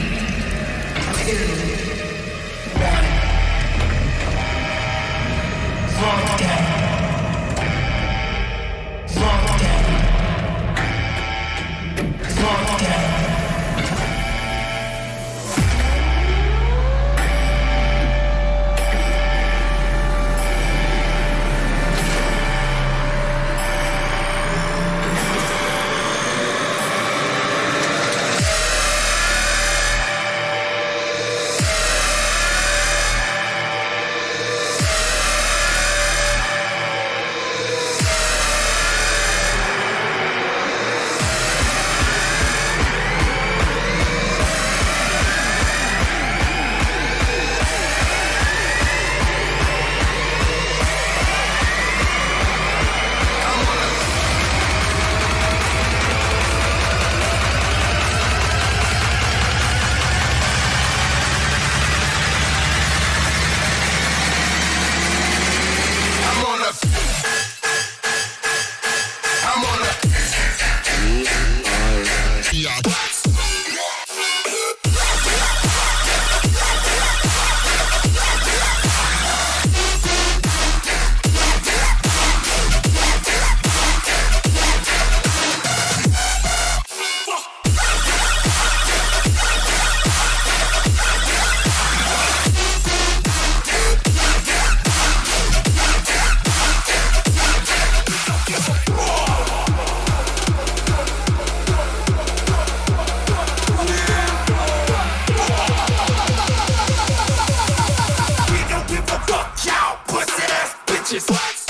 2, 1. Lockdown. Lockdown. Lockdown. she sweats.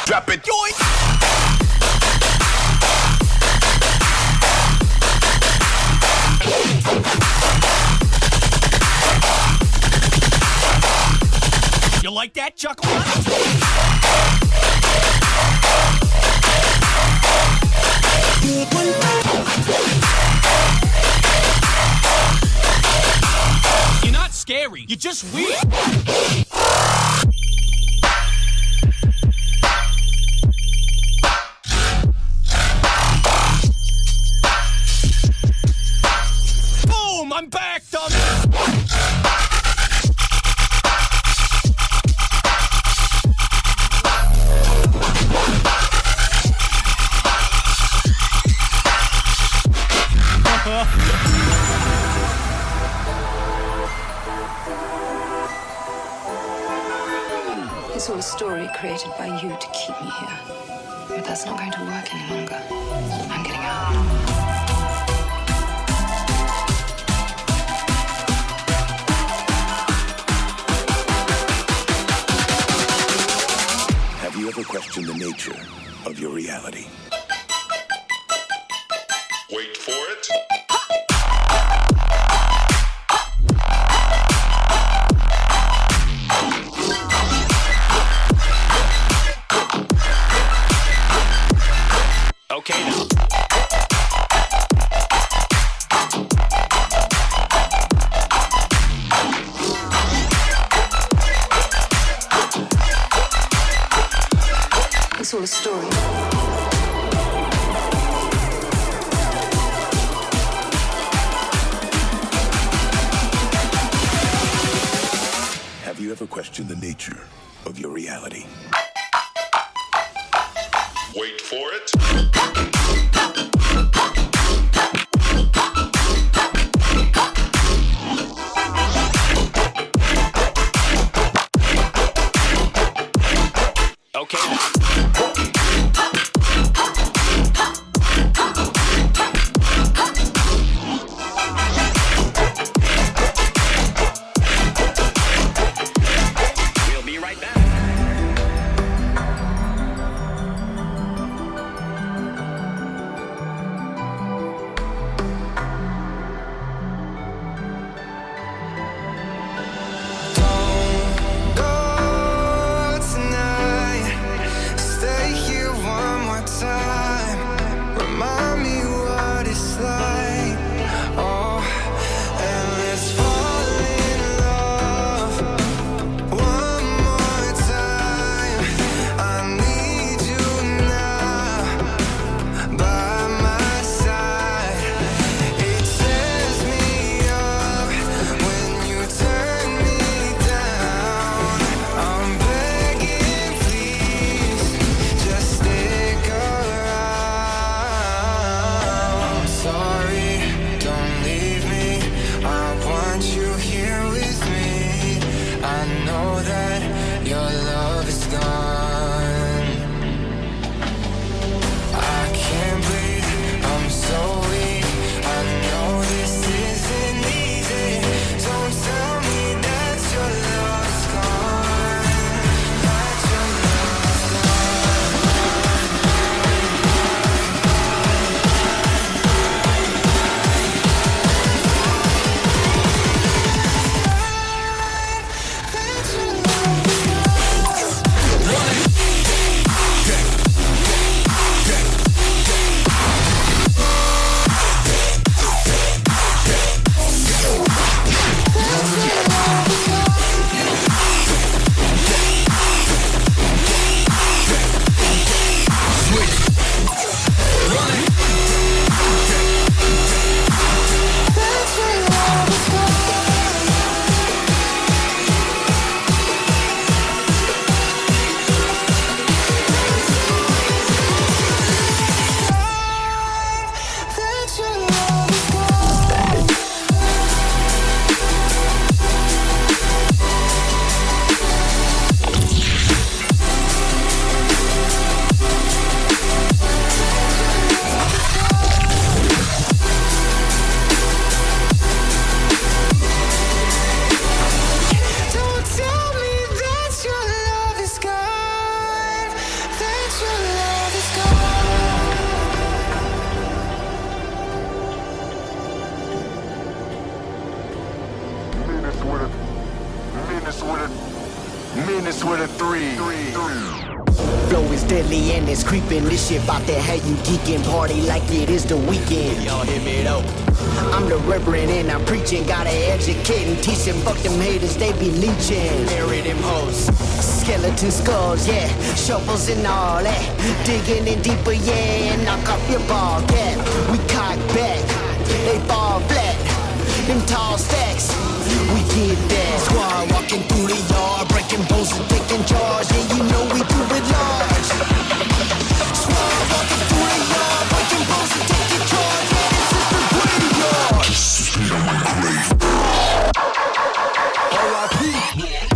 Drop it, yoink! You like that, Chuckle? You're not scary, you're just weird. Boom, I'm back, dummy. It's all a story created by you to keep me here. But that's not going to work any longer. I'm getting out. Have you ever questioned the nature of your reality? Wait for it. It's all a story. Have you ever questioned the nature of your reality? Wait for it. Menace with a three. Flow is deadly and it's creeping. This shit bout to have you geeking. Party like it is the weekend. Y'all hear me though? I'm the reverend and I'm preaching. Gotta educate and teach them. Fuck them haters, they be leeching. Bury them hoes. Skeleton skulls, yeah. Shovels and all that. Digging in deeper, yeah. And knock off your ball cap. We cock back. They fall flat. Them tall stacks. We get that. Squad walking through the yard. Breaking bones and taking charge. Yeah, you know we do it large. Squad walking through the yard. Breaking bones and taking charge. Yeah, this is the graveyard. This is the grave. R.I.P.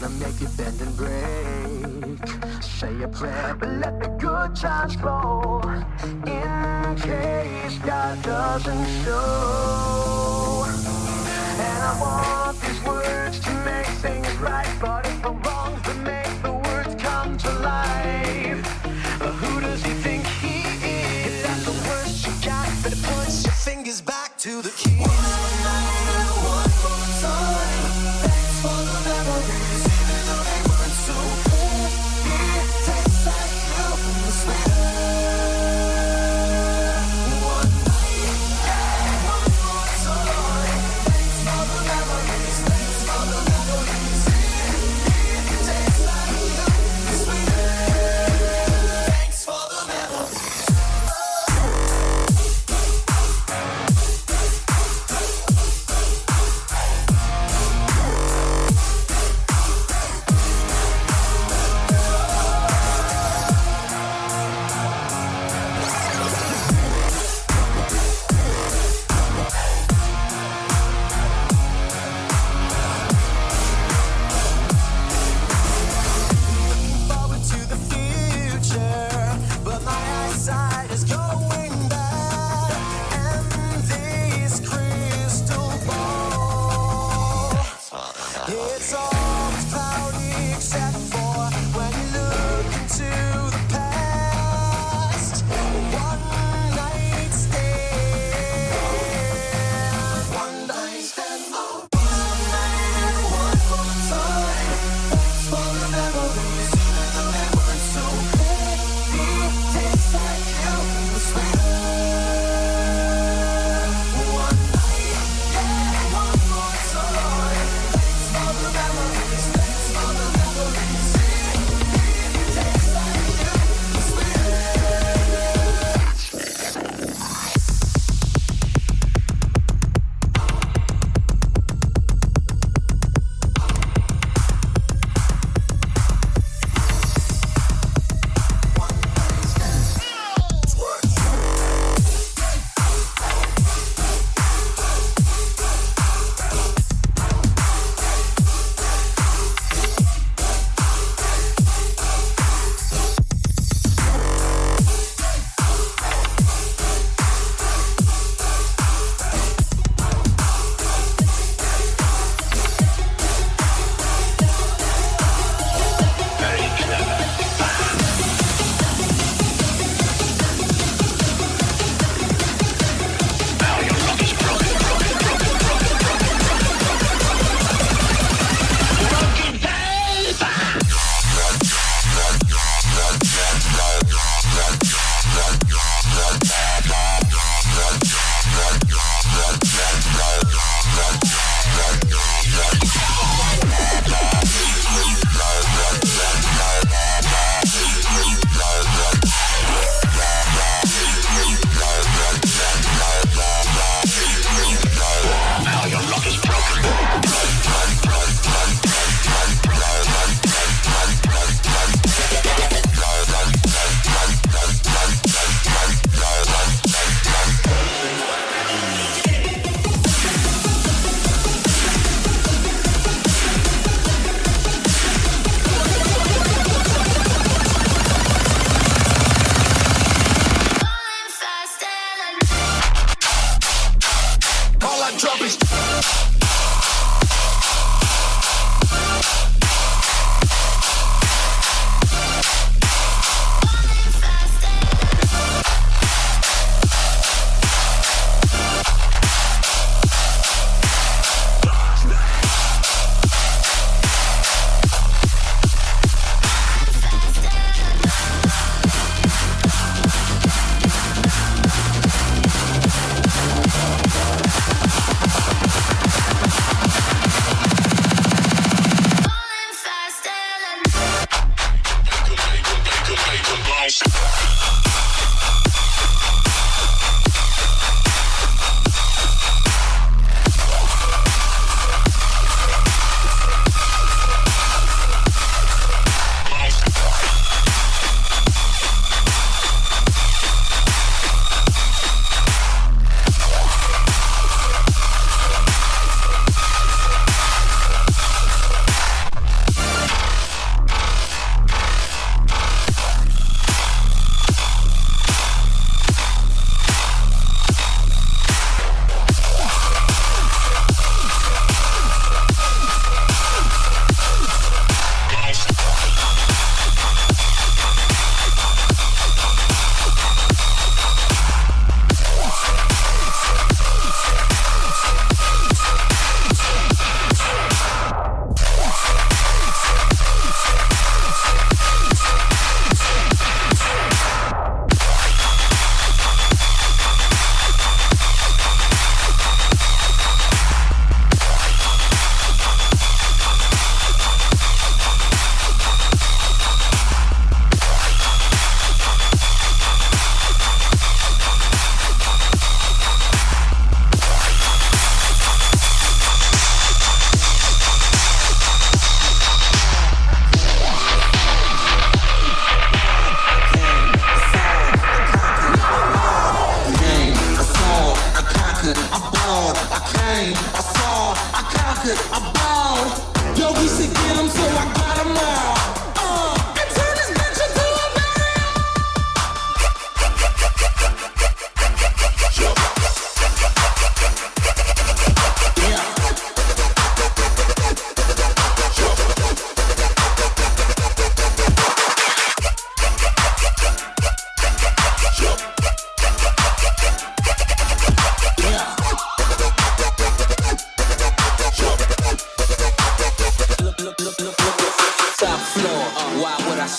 gonna make it bend and break. Say a prayer, but let the good times flow, in case God doesn't show. And I want these words to make things right, but it's the wrongs that make the words come to life. But who does he think he is? If that's the worst you got, better put your fingers back to the keys. One more time, thanks for the memories, even though they weren't so pretty. Tastes like you from the start. One night, one more time, thanks for the memories.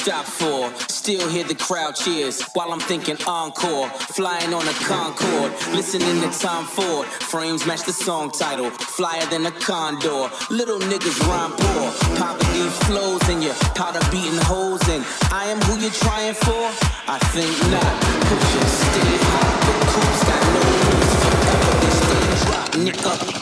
stop for. Still hear the crowd cheers while I'm thinking encore. Flying on a Concorde, listening to Tom Ford. Frames match the song title, flyer than a condor. Little niggas rhyme poor, poverty flows in you, powder beating holes in. I am who you're trying for? I think not. Push stay hot, the coops got no rules. Forever they stay drop, nigga.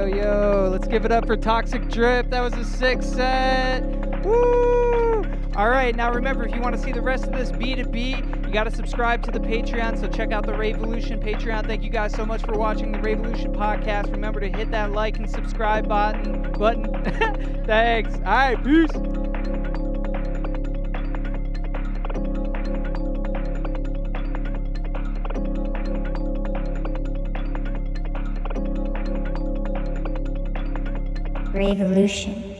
Yo, let's give it up for Toxic Drip. That was a sick set. Woo! All right, now remember, if you want to see the rest of this B2B, you got to subscribe to the Patreon, so check out the Raveolution Patreon. Thank you guys so much for watching the Raveolution podcast. Remember to hit that like and subscribe button. Thanks. All right, peace. Raveolution.